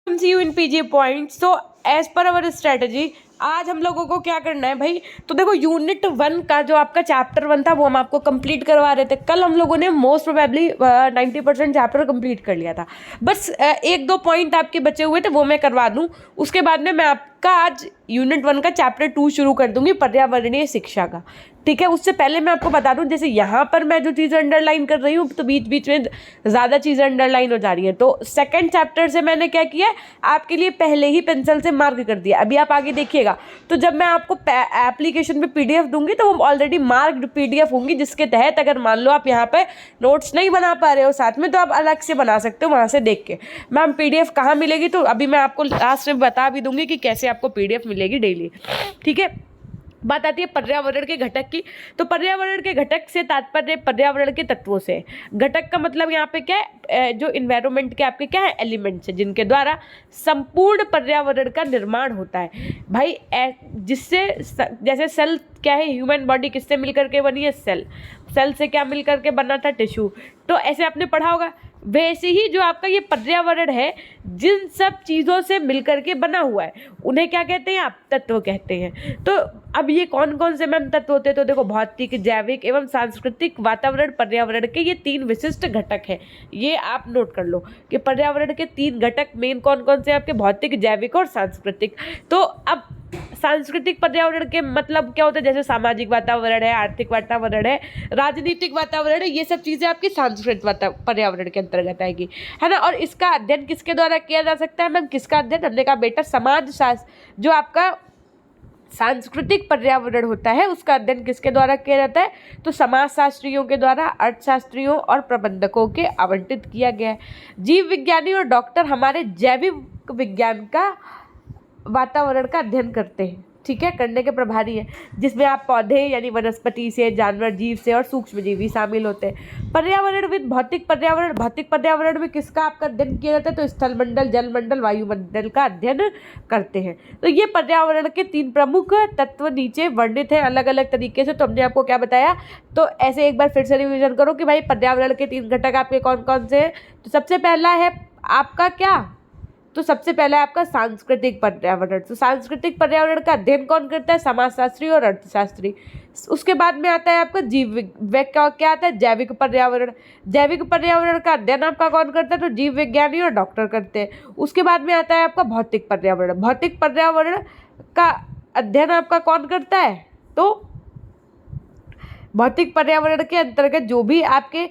See you in PG points. So as per our strategy, आज हम लोगों को क्या करना है भाई। तो देखो यूनिट 1 का जो आपका चैप्टर 1 था वो हम आपको कंप्लीट करवा रहे थे। कल हम लोगों ने मोस्ट प्रोबेबली 90% चैप्टर कंप्लीट कर लिया था। बस एक दो पॉइंट आपके बचे हुए थे वो मैं करवा दूं। उसके बाद में मैं आपका आज यूनिट 1 का चैप्टर 2 शुरू कर दूंगी, पर्यावरणीय शिक्षा का। ठीक है, उससे पहले मैं आपको बता दूं, जैसे यहाँ पर मैं जो चीज़ें अंडरलाइन कर रही हूँ तो बीच बीच में ज़्यादा चीज़ें अंडरलाइन हो जा रही हैं। तो सेकंड चैप्टर से मैंने क्या किया, आपके लिए पहले ही पेंसिल से मार्क कर दिया। अभी आप आगे देखिएगा तो जब मैं आपको एप्लीकेशन में पीडीएफ दूंगी तो वो ऑलरेडी मार्क्ड पीडीएफ होंगी, जिसके तहत अगर मान लो आप यहाँ पे नोट्स नहीं बना पा रहे हो साथ में, तो आप अलग से बना सकते हो वहाँ से देख के। मैम पीडीएफ कहाँ मिलेगी, तो अभी मैं आपको लास्ट में बता भी दूंगी कि कैसे आपको पीडीएफ मिलेगी डेली। ठीक है, बात आती है पर्यावरण के घटक की। तो पर्यावरण के घटक से तात्पर्य पर्यावरण के तत्वों से। घटक का मतलब यहाँ पे क्या है, जो इन्वायरमेंट के आपके क्या है, एलिमेंट्स है, जिनके द्वारा संपूर्ण पर्यावरण का निर्माण होता है भाई। जिससे जैसे सेल क्या है, ह्यूमन बॉडी किससे मिलकर के बनी है, सेल। सेल से क्या मिलकर के बना था, टिश्यू। तो ऐसे आपने पढ़ा होगा। वैसे ही जो आपका ये पर्यावरण है, जिन सब चीज़ों से मिलकर के बना हुआ है, उन्हें क्या कहते हैं आप, तत्व कहते हैं। तो अब ये कौन कौन से मैम तत्व होते हैं, तो देखो भौतिक, जैविक एवं सांस्कृतिक, वातावरण, पर्यावरण के ये 3 विशिष्ट घटक हैं। ये आप नोट कर लो कि पर्यावरण के 3 घटक मेन कौन कौन से आपके, भौतिक, जैविक और सांस्कृतिक। तो अब सांस्कृतिक पर्यावरण के मतलब क्या होता है, जैसे सामाजिक वातावरण है, आर्थिक वातावरण है, राजनीतिक वातावरण है, ये सब चीज़ें आपकी सांस्कृतिक पर्यावरण के अंतर्गत आएगी, है ना। और इसका अध्ययन किसके द्वारा किया जा सकता है मैम, किसका अध्ययन, हमने कहा बेटा समाज शास्त्र। जो आपका सांस्कृतिक पर्यावरण होता है उसका अध्ययन किसके द्वारा किया जाता है, तो समाजशास्त्रियों के द्वारा, अर्थशास्त्रियों और प्रबंधकों के आवंटित किया गया है। जीव विज्ञानी और डॉक्टर हमारे जैविक विज्ञान का, वातावरण का अध्ययन करते हैं। ठीक है, करने के प्रभारी है, जिसमें आप पौधे यानी वनस्पति से, जानवर, जीव से और सूक्ष्म जीव भी शामिल होते हैं। पर्यावरणविद भौतिक पर्यावरण, भौतिक पर्यावरण में किसका आपका अध्ययन किया जाता है, तो स्थल मंडल, जल मंडल, वायुमंडल का अध्ययन करते हैं। तो ये पर्यावरण के 3 प्रमुख तत्व नीचे वर्णित हैं अलग अलग तरीके से। तो हमने आपको क्या बताया, तो ऐसे एक बार फिर से रिविजन करो कि भाई पर्यावरण के 3 घटक आपके कौन कौन से हैं। तो सबसे पहला है आपका क्या, तो सबसे पहला है आपका सांस्कृतिक पर्यावरण। तो सांस्कृतिक पर्यावरण का अध्ययन कौन करता है, समाजशास्त्री और अर्थशास्त्री। उसके बाद में आता है आपका जीव क्या आता है, जैविक पर्यावरण। जैविक पर्यावरण का अध्ययन आपका कौन करता है, तो जीव विज्ञानी और डॉक्टर करते हैं। उसके बाद में आता है आपका भौतिक पर्यावरण। भौतिक पर्यावरण का अध्ययन आपका कौन करता है, तो भौतिक पर्यावरण के अंतर्गत जो भी आपके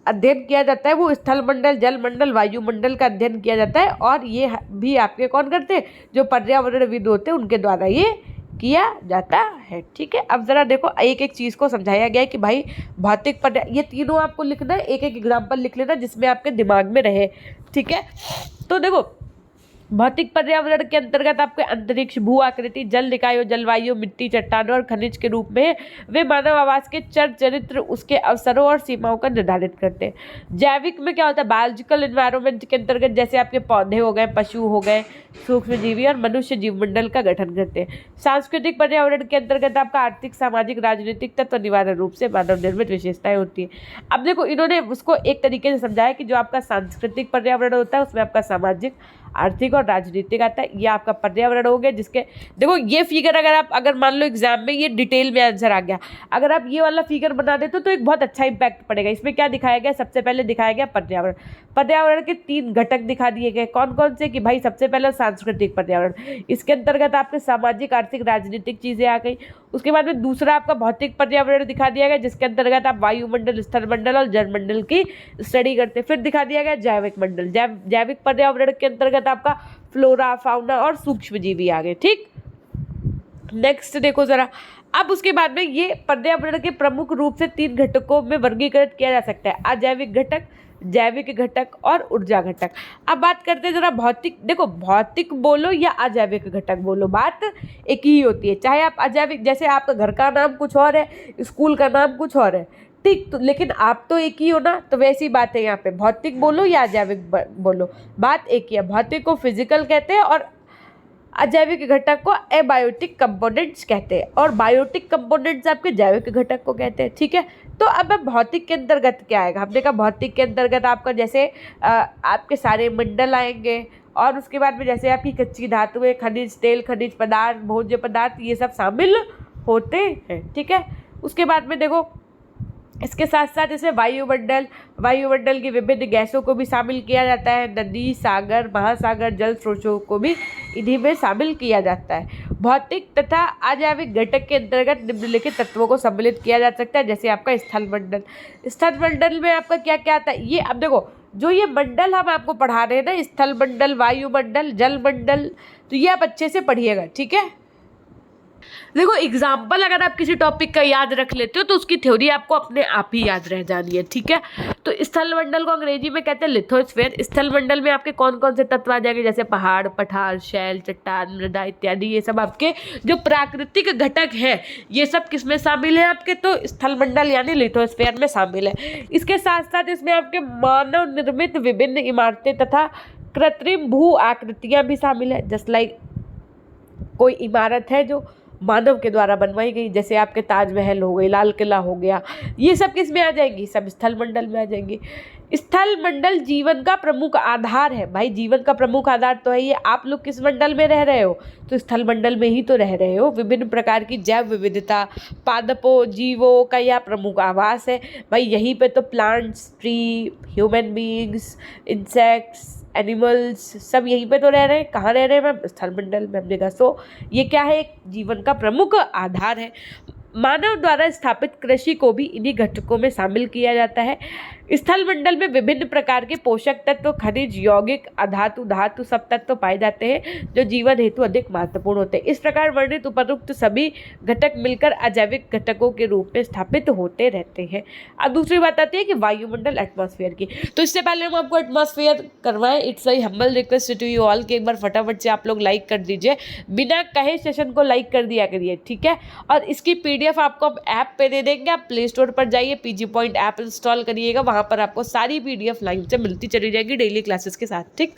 अध्ययन किया जाता है वो स्थल मंडल, जल मंडल, वायुमंडल का अध्ययन किया जाता है। और ये भी आपके कौन करते हैं, जो पर्यावरणविद होते हैं उनके द्वारा ये किया जाता है। ठीक है, अब जरा देखो एक एक चीज़ को समझाया गया है कि भाई भौतिक ये तीनों आपको लिखना है, एक एक एग्जाम्पल लिख लेना जिसमें आपके दिमाग में रहे। ठीक है, तो देखो भौतिक पर्यावरण के अंतर्गत आपके अंतरिक्ष, भू आकृति, जल निकायों, जलवायु, मिट्टी, चट्टानों और खनिज के रूप में वे मानव आवास के चरित्र, उसके अवसरों और सीमाओं का निर्धारित करते हैं। जैविक में क्या होता है, बायोलॉजिकल एनवायरनमेंट के अंतर्गत जैसे आपके पौधे हो गए, पशु हो गए, सूक्ष्मजीवी और मनुष्य जीवमंडल का गठन करते हैं। सांस्कृतिक पर्यावरण के अंतर्गत आपका आर्थिक, सामाजिक, राजनीतिक तत्व अनिवार्य रूप से मानव निर्मित विशेषताएं होती हैं। अब देखो इन्होंने उसको एक तरीके से समझाया कि जो आपका सांस्कृतिक पर्यावरण होता है उसमें आपका सामाजिक, आर्थिक और राजनीतिक आता है। ये आपका पर्यावरण हो गया, जिसके देखो ये फिगर अगर मान लो एग्जाम में ये डिटेल में आंसर आ गया, अगर आप ये वाला फिगर बना देते तो एक बहुत अच्छा इंपैक्ट पड़ेगा। इसमें क्या दिखाया गया, सबसे पहले दिखाया गया पर्यावरण। पर्यावरण के 3 घटक दिखा दिए गए, कौन कौन से, कि भाई सबसे पहले सांस्कृतिक पर्यावरण, इसके अंतर्गत आपके सामाजिक, आर्थिक, राजनीतिक चीज़ें आ गई। उसके बाद में दूसरा आपका भौतिक पर्यावरण दिखा दिया गया, जिसके अंतर्गत आप वायुमंडल, स्थल मंडल और जल मंडल की स्टडी करते हैं। फिर दिखा दिया गया जैविक मंडल, जैविक पर्यावरण के अंतर्गत आपका फ्लोरा, फाउना और सूक्ष्मजीवी आ गए। ठीक, नेक्स्ट देखो जरा। अब उसके बाद में ये पर्यावरण के प्रमुख रूप से 3 घटकों में वर्गीकृत किया जा सकता है, अजैविक घटक, जैविक घटक और ऊर्जा घटक। अब बात करते हैं जरा भौतिक। देखो भौतिक बोलो या अजैविक घटक बोलो, बात एक ही होती है। चाहे आप अजैविक, जैसे आपका घर का नाम कुछ और है, स्कूल का नाम कुछ और है, ठीक, तो लेकिन आप तो एक ही हो ना। तो वैसी बात है यहाँ पे, भौतिक बोलो या अजैविक बोलो, बात एक ही है। भौतिक को फिजिकल कहते हैं और अजैविक घटक को एबायोटिक कंपोनेंट्स कहते हैं, और बायोटिक कंपोनेंट्स आपके जैविक घटक को कहते हैं। ठीक है, तो अब भौतिक के अंतर्गत क्या आएगा, हमने कहा भौतिक के अंतर्गत आपका जैसे आपके सारे मंडल आएंगे, और उसके बाद में जैसे आपकी कच्ची धातुएं, खनिज तेल, खनिज पदार्थ, भोज्य पदार्थ, ये सब शामिल होते हैं। ठीक है, उसके बाद में देखो इसके साथ साथ इसमें वायुमंडल की विभिन्न गैसों को भी शामिल किया जाता है। नदी, सागर, महासागर, जल स्रोतों को भी इन्हीं में शामिल किया जाता है। भौतिक तथा अजैविक घटक के अंतर्गत निम्नलिखित तत्वों को सम्मिलित किया जा सकता है, जैसे आपका स्थल मंडल में आपका क्या क्या आता है। ये अब देखो, जो ये मंडल हम आपको पढ़ा रहे हैं ना, स्थल मंडल, वायुमंडल, जल मंडल, तो ये आप अच्छे से पढ़िएगा। ठीक है, देखो एग्जाम्पल अगर आप किसी टॉपिक का याद रख लेते हो तो उसकी थ्योरी आपको अपने आप ही याद रह जानी है। ठीक है, तो स्थल मंडल को अंग्रेजी में कहते हैं लिथोस्फेयर। स्थल मंडल में आपके कौन कौन से तत्व आ जाएंगे, जैसे पहाड़, पठार, शैल, चट्टान, मृदा इत्यादि। ये सब आपके जो प्राकृतिक घटक है, ये सब किसमें शामिल है आपके, तो स्थल मंडल यानी लिथोस्फेयर में शामिल है। इसके साथ साथ इसमें आपके मानव निर्मित विभिन्न इमारतें तथा कृत्रिम भू आकृतियां भी शामिल है। जस्ट लाइक कोई इमारत है जो मानव के द्वारा बनवाई गई, जैसे आपके ताजमहल हो गई, लाल किला हो गया, ये सब किस में आ जाएंगी, सब स्थल मंडल में आ जाएंगी। स्थल मंडल जीवन का प्रमुख आधार है। भाई जीवन का प्रमुख आधार तो है ये। आप लोग किस मंडल में रह रहे हो, तो स्थल मंडल में ही तो रह रहे हो। विभिन्न प्रकार की जैव विविधता, पादपों, जीवों का यह प्रमुख आवास है। भाई यहीं पे तो plants, tree, human beings, insects, animals सब यहीं पे तो रह रहे हैं। कहाँ रह रहे हैं मैम, स्थल मंडल में। हमने कहा सो ये क्या है, एक जीवन का प्रमुख आधार है। मानव द्वारा स्थापित कृषि को भी इन्हीं घटकों में शामिल किया जाता है। स्थल मंडल में विभिन्न प्रकार के पोषक तत्व, खनिज, यौगिक, अधातु, धातु सब तत्व पाए जाते हैं जो जीवन हेतु अधिक महत्वपूर्ण होते हैं। इस प्रकार वर्णित उपरोक्त सभी घटक मिलकर अजैविक घटकों के रूप में स्थापित होते रहते हैं। अब दूसरी बात आती है कि वायुमंडल, एटमॉस्फेयर की। तो इससे पहले हम आपको एटमॉस्फेयर करवाएं, it's a humble request to you all कि एक बार फटाफट से आप लोग लाइक कर दीजिए, बिना कहे सेशन को लाइक कर दिया करिए। ठीक है, और इसकी PDF आपको हम ऐप पे दे देंगे। आप प्ले स्टोर पर जाइए, PG पॉइंट ऐप इंस्टॉल करिएगा, वहाँ पर आपको सारी PDF लाइन से मिलती चली जाएगी डेली क्लासेस के साथ। ठीक,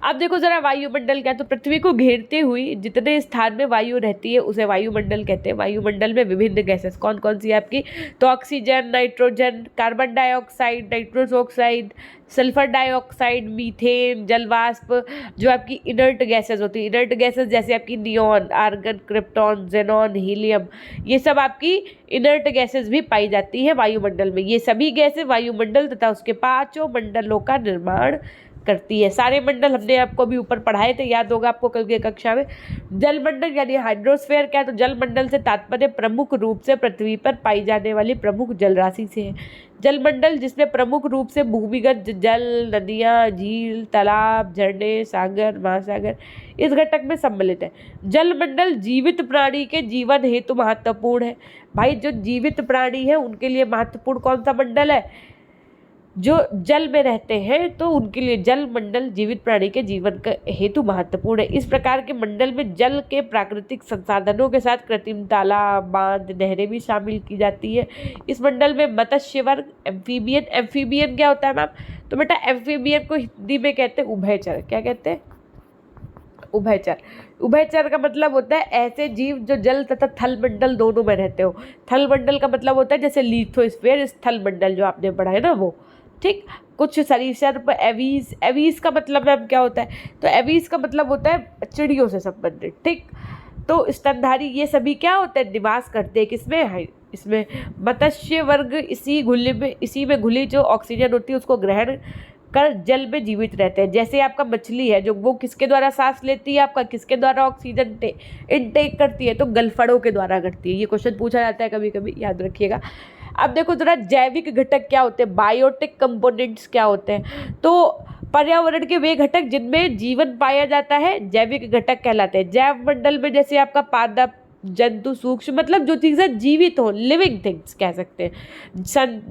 अब देखो जरा वायुमंडल क्या, तो पृथ्वी को घेरते हुई जितने स्थान में वायु रहती है उसे वायुमंडल कहते हैं। वायुमंडल में विभिन्न गैसेस कौन कौन सी है आपकी, तो oxygen, nitrogen, carbon dioxide, nitrous oxide, sulphur dioxide, methane, जलवाष्प, जो आपकी इनर्ट गैसेस होती है। इनर्ट गैसेस जैसे आपकी neon, argon, krypton, xenon, helium, ये सब आपकी इनर्ट गैसेस भी पाई जाती है वायुमंडल में। ये सभी गैसें वायुमंडल तथा उसके 5 मंडलों का निर्माण करती है। सारे मंडल हमने आपको भी ऊपर पढ़ाए थे, याद होगा आपको कल की कक्षा में। जलमंडल यानी हाइड्रोस्फीयर क्या है, तो जलमंडल से तात्पर्य प्रमुख रूप से पृथ्वी पर पाई जाने वाली प्रमुख जलराशि से है। जलमंडल जिसमें प्रमुख रूप से भूमिगत जल, नदियाँ, झील, तालाब, झरने, सागर, महासागर इस घटक में सम्मिलित है। जलमंडल जीवित प्राणी के जीवन हेतु महत्वपूर्ण है। भाई जो जीवित प्राणी है उनके लिए महत्वपूर्ण कौन सा मंडल है, जो जल में रहते हैं, तो उनके लिए जल मंडल जीवित प्राणी के जीवन का हेतु महत्वपूर्ण है। इस प्रकार के मंडल में जल के प्राकृतिक संसाधनों के साथ कृत्रिम तालाब, बांध, नहरें भी शामिल की जाती है। इस मंडल में मत्स्य वर्ग, एम्फीबियन क्या होता है मैम, तो बेटा एम्फीबियन को हिंदी में कहते हैं उभयचर। क्या कहते हैं, उभयचर। उभयचर का मतलब होता है ऐसे जीव जो जल तथा थल मंडल दोनों में रहते हो। थल मंडल का मतलब होता है जैसे लिथोस्फीयर, स्थल मंडल जो आपने पढ़ा है ना वो। ठीक, कुछ सरीसृप, एवीज का मतलब मैम क्या होता है, तो एवीज का मतलब होता है चिड़ियों से संबंधित। ठीक, तो स्तनधारी ये सभी क्या होते हैं, निवास करते हैं किसमें है, इसमें। मत्स्य वर्ग इसी में घुली जो ऑक्सीजन होती है उसको ग्रहण कर जल में जीवित रहते हैं। जैसे आपका मछली है जो वो किसके द्वारा सांस लेती है, आपका किसके द्वारा ऑक्सीजन इनटेक करती है, तो गलफड़ों के द्वारा करती है। ये क्वेश्चन पूछा जाता है कभी कभी, याद रखिएगा। अब देखो जरा जैविक घटक क्या होते हैं, बायोटिक कंपोनेंट्स क्या होते हैं, तो पर्यावरण के वे घटक जिनमें जीवन पाया जाता है जैविक घटक कहलाते हैं। जैव मंडल में जैसे आपका पादप, जंतु, सूक्ष्म, मतलब जो चीज़ें जीवित हो, लिविंग थिंग्स कह सकते हैं,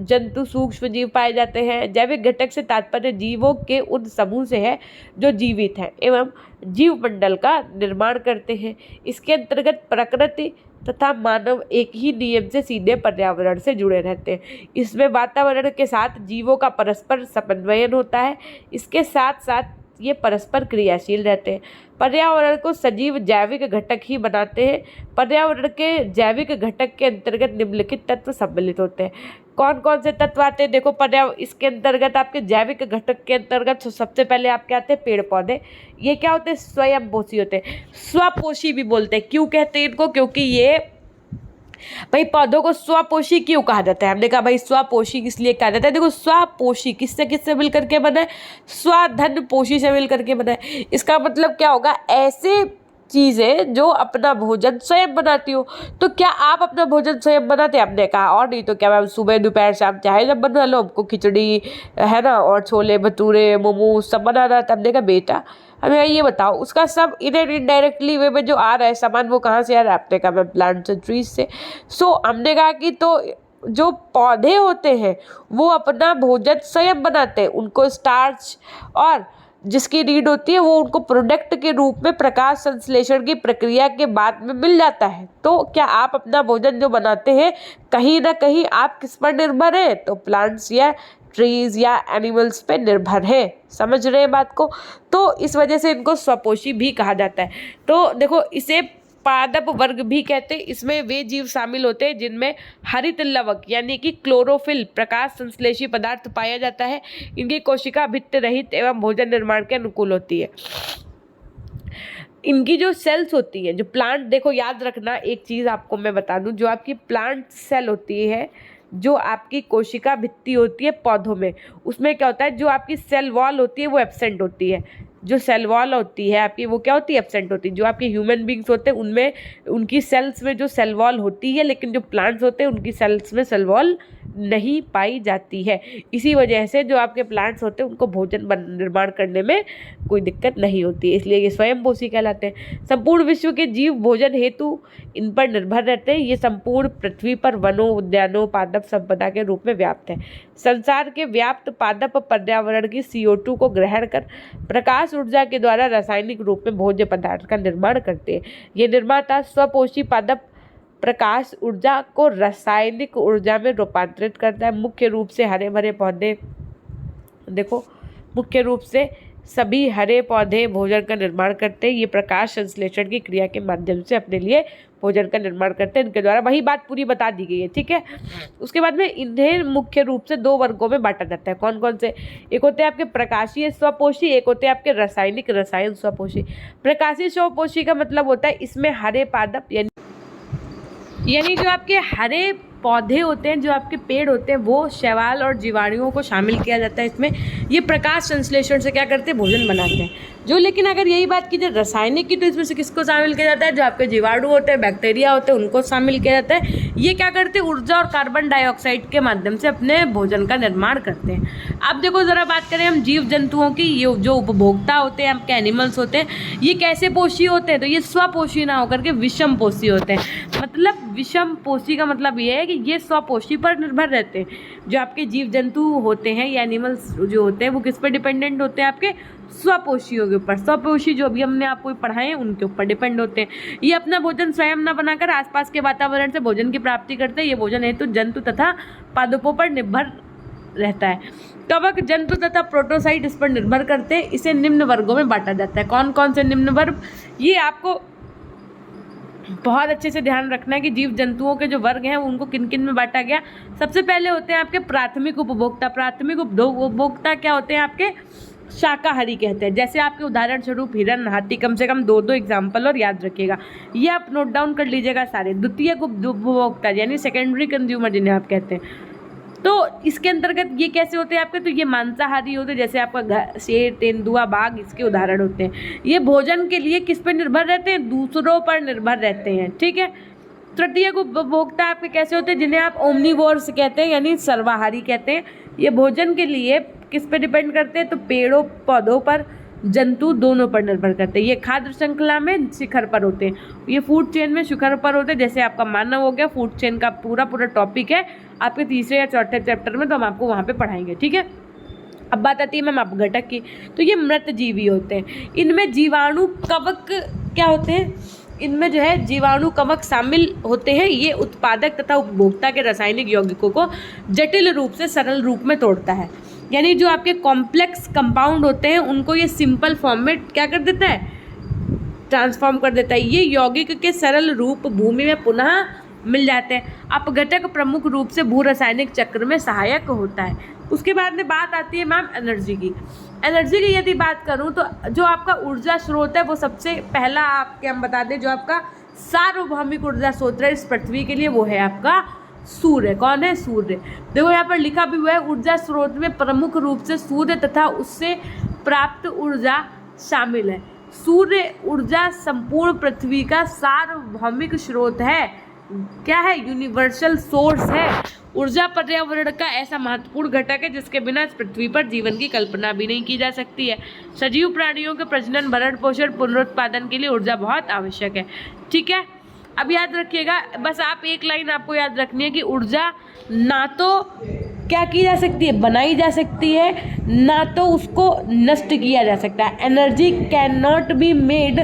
जंतु, सूक्ष्म जीव पाए जाते हैं। जैविक घटक से तात्पर्य जीवों के उन समूह से है जो जीवित हैं एवं जीव मंडल का निर्माण करते हैं। इसके अंतर्गत प्रकृति तथा मानव एक ही नियम से सीधे पर्यावरण से जुड़े रहते हैं। इसमें वातावरण के साथ जीवों का परस्पर समन्वयन होता है। इसके साथ साथ ये परस्पर क्रियाशील रहते हैं। पर्यावरण को सजीव जैविक घटक ही बनाते हैं। पर्यावरण के जैविक घटक के अंतर्गत निम्नलिखित तत्व सम्मिलित होते हैं। कौन कौन से तत्व आते हैं, देखो पर्यावरण, इसके अंतर्गत आपके जैविक घटक के अंतर्गत सबसे पहले आपके आते हैं पेड़ पौधे। ये क्या होते हैं, स्वयंपोषी होते हैं, स्वपोषी भी बोलते हैं। क्यों कहते हैं इनको, क्योंकि ये भाई पौधों को स्वपोषी क्यों कहा जाता है, हमने कहा भाई स्वपोषी इसलिए कहा जाता है। देखो स्वपोषी किससे किससे मिल करके बना है, स्वधन पोषी से मिल करके बना है। इसका मतलब क्या होगा, ऐसे चीज़ें जो अपना भोजन स्वयं बनाती हो। तो क्या आप अपना भोजन स्वयं बनाते हैं, हमने कहा और नहीं तो क्या मैम, सुबह दोपहर शाम चाहे जब बना लो, हमको खिचड़ी है ना और छोले भटूरे मोमोज सब बनाना था। हमने कहा बेटा हमें ये बताओ, उसका सब इनडायरेक्टली वे में जो आ रहा है सामान वो कहाँ से आ रहा है, आपने कहा मैम प्लांट्स एंड ट्रीज से। सो हमने कहा कि तो जो पौधे होते हैं वो अपना भोजन स्वयं बनाते हैं, उनको स्टार्च और जिसकी नीड होती है वो उनको प्रोडक्ट के रूप में प्रकाश संश्लेषण की प्रक्रिया के बाद में मिल जाता है। तो क्या आप अपना भोजन जो बनाते हैं कहीं ना कहीं आप किस पर निर्भर हैं, तो प्लांट्स या ट्रीज या एनिमल्स पे निर्भर है। समझ रहे हैं बात को। तो इस वजह से इनको स्वपोषी भी कहा जाता है। तो देखो इसे पादप वर्ग भी कहते हैं। इसमें वे जीव शामिल होते हैं जिनमें हरित लवक यानी कि क्लोरोफिल प्रकाश संश्लेषी पदार्थ पाया जाता है। इनकी कोशिका भित्ति रहित एवं भोजन निर्माण के अनुकूल होती है। इनकी जो सेल्स होती है, जो प्लांट, देखो याद रखना एक चीज़ आपको मैं बता दूं, जो आपकी प्लांट सेल होती है, जो आपकी कोशिका भित्ति होती है पौधों में, उसमें क्या होता है, जो आपकी सेल वॉल होती है वो एब्सेंट होती है। जो सेल वॉल होती है आपकी वो क्या होती है, एब्सेंट होती है। जो आपके ह्यूमन बींग्स होते हैं उनमें उनकी सेल्स में जो सेल वॉल होती है, लेकिन जो प्लांट्स होते हैं उनकी सेल्स में सेल वॉल नहीं पाई जाती है। इसी वजह से जो आपके प्लांट्स होते हैं उनको भोजन निर्माण करने में कोई दिक्कत नहीं होती है, इसलिए ये स्वयंपोषी कहलाते हैं। संपूर्ण विश्व के जीव भोजन हेतु इन पर निर्भर रहते हैं। ये संपूर्ण पृथ्वी पर वनों उद्यानों पादप संपदा के रूप में व्याप्त है। संसार के व्याप्त पादप पर्यावरण की CO2 को ग्रहण कर प्रकाश ऊर्जा के द्वारा रासायनिक रूप में भोज्य पदार्थ का निर्माण करते हैं। ये निर्माता स्वपोषी पादप प्रकाश ऊर्जा को रासायनिक ऊर्जा में रूपांतरित करता है। मुख्य रूप से हरे भरे पौधे, देखो मुख्य रूप से सभी हरे पौधे भोजन का निर्माण करते हैं। ये प्रकाश संश्लेषण की क्रिया के माध्यम से अपने लिए भोजन का निर्माण करते हैं। इनके द्वारा वही बात पूरी बता दी गई है, ठीक है। उसके बाद में इन्हें मुख्य रूप से 2 वर्गों में बांटा जाता है। कौन कौन से, एक होते हैं आपके प्रकाशीय स्वपोषी, एक होते हैं आपके रसायन स्वपोषी। प्रकाशीय स्वपोषी का मतलब होता है इसमें हरे पादप यानी जो आपके हरे पौधे होते हैं, जो आपके पेड़ होते हैं, वो शैवाल और जीवाणुओं को शामिल किया जाता है इसमें। ये प्रकाश संश्लेषण से क्या करते हैं, भोजन बनाते हैं। जो लेकिन अगर यही बात की जाए रासायनिक की, तो इसमें से किसको शामिल किया जाता है, जो आपके जीवाणु होते हैं, बैक्टीरिया होते हैं, उनको शामिल किया जाता है। ये क्या करते हैं, ऊर्जा और कार्बन डाइऑक्साइड के माध्यम से अपने भोजन का निर्माण करते हैं। अब देखो जरा बात करें हम जीव जंतुओं की, ये जो उपभोक्ता होते हैं आपके एनिमल्स होते हैं, ये कैसे पोषी होते हैं, तो ये स्वपोषी ना होकर के विषम पोषी होते हैं। मतलब विषम पोषी का मतलब ये है कि ये स्वपोषी पर निर्भर रहते हैं। जो आपके जीव जंतु होते हैं या एनिमल्स जो होते हैं वो किस पर डिपेंडेंट होते हैं, आपके स्वपोषियों के ऊपर। स्वपोषी जो भी हमने आपको पढ़ाए हैं उनके ऊपर डिपेंड होते हैं। ये अपना भोजन स्वयं न बनाकर आसपास के वातावरण से भोजन की प्राप्ति करते हैं। ये भोजन हेतु जंतु तथा पादपों पर निर्भर रहता है। कवक जंतु तथा प्रोटोसाइट इस पर निर्भर करते हैं। इसे निम्न वर्गों में बांटा जाता है। कौन कौन से निम्न वर्ग, ये आपको बहुत अच्छे से ध्यान रखना है कि जीव जंतुओं के जो वर्ग हैं उनको किन किन में बांटा गया। सबसे पहले होते हैं आपके प्राथमिक उपभोक्ता। प्राथमिक उपभोक्ता क्या होते हैं, आपके शाकाहारी कहते हैं। जैसे आपके उदाहरण स्वरूप हिरन, हाथी, कम से कम 2 एग्जाम्पल और याद रखिएगा, ये आप नोट डाउन कर लीजिएगा सारे। द्वितीयक उपभोक्ता यानी सेकेंडरी कंज्यूमर जिन्हें आप कहते हैं, तो इसके अंतर्गत ये कैसे होते हैं आपके, तो ये मांसाहारी होते हैं। जैसे आपका शेर, तेंदुआ, बाघ इसके उदाहरण होते हैं। ये भोजन के लिए किस पर निर्भर रहते हैं, दूसरों पर निर्भर रहते हैं, ठीक है। तृतीयक उपभोक्ता आपके कैसे होते हैं, जिन्हें आप ओमनीवोर्स कहते हैं यानी सर्वाहारी कहते हैं। ये भोजन के लिए किस पे डिपेंड करते हैं, तो पेड़ों पौधों पर, जंतु दोनों पर निर्भर करते हैं। ये खाद्य श्रृंखला में शिखर पर होते हैं। ये फूड चेन में शिखर पर होते हैं। जैसे आपका मानव हो गया, फूड चेन का पूरा टॉपिक है आपके 3रे या 4थे चैप्टर में, तो हम आपको वहाँ पे पढ़ाएंगे, ठीक है। अब बात आती है मैम अपघटक की, तो ये मृत जीवी होते हैं। इनमें जीवाणु कवक क्या होते हैं, इनमें जो है जीवाणु कवक शामिल होते हैं। ये उत्पादक तथा उपभोक्ता के रासायनिक यौगिकों को जटिल रूप से सरल रूप में तोड़ता है। यानी जो आपके कॉम्प्लेक्स कंपाउंड होते हैं उनको ये सिंपल फॉर्म में क्या कर देता है, ट्रांसफॉर्म कर देता है। ये यौगिक के सरल रूप भूमि में पुनः मिल जाते हैं। अपघटक प्रमुख रूप से भू रासायनिक चक्र में सहायक होता है। उसके बाद में बात आती है मैम एनर्जी की। एनर्जी की यदि बात करूँ तो जो आपका ऊर्जा स्रोत है वो सबसे पहला आपके हम बता दें, जो आपका सार्वभौमिक ऊर्जा स्रोत है इस पृथ्वी के लिए वो है आपका सूर्य। कौन है? सूर्य। देखो यहाँ पर लिखा भी हुआ है, ऊर्जा स्रोत में प्रमुख रूप से सूर्य तथा उससे प्राप्त ऊर्जा शामिल है। सूर्य ऊर्जा संपूर्ण पृथ्वी का सार्वभौमिक स्रोत है। क्या है? यूनिवर्सल सोर्स है। ऊर्जा पर्यावरण का ऐसा महत्वपूर्ण घटक है जिसके बिना इस पृथ्वी पर जीवन की कल्पना भी नहीं की जा सकती है। सजीव प्राणियों के प्रजनन, भरण पोषण, पुनरुत्पादन के लिए ऊर्जा बहुत आवश्यक है। ठीक है, अब याद रखिएगा, बस आप एक लाइन आपको याद रखनी है कि ऊर्जा ना तो क्या की जा सकती है, बनाई जा सकती है, ना तो उसको नष्ट किया जा सकता है। Energy can not be made,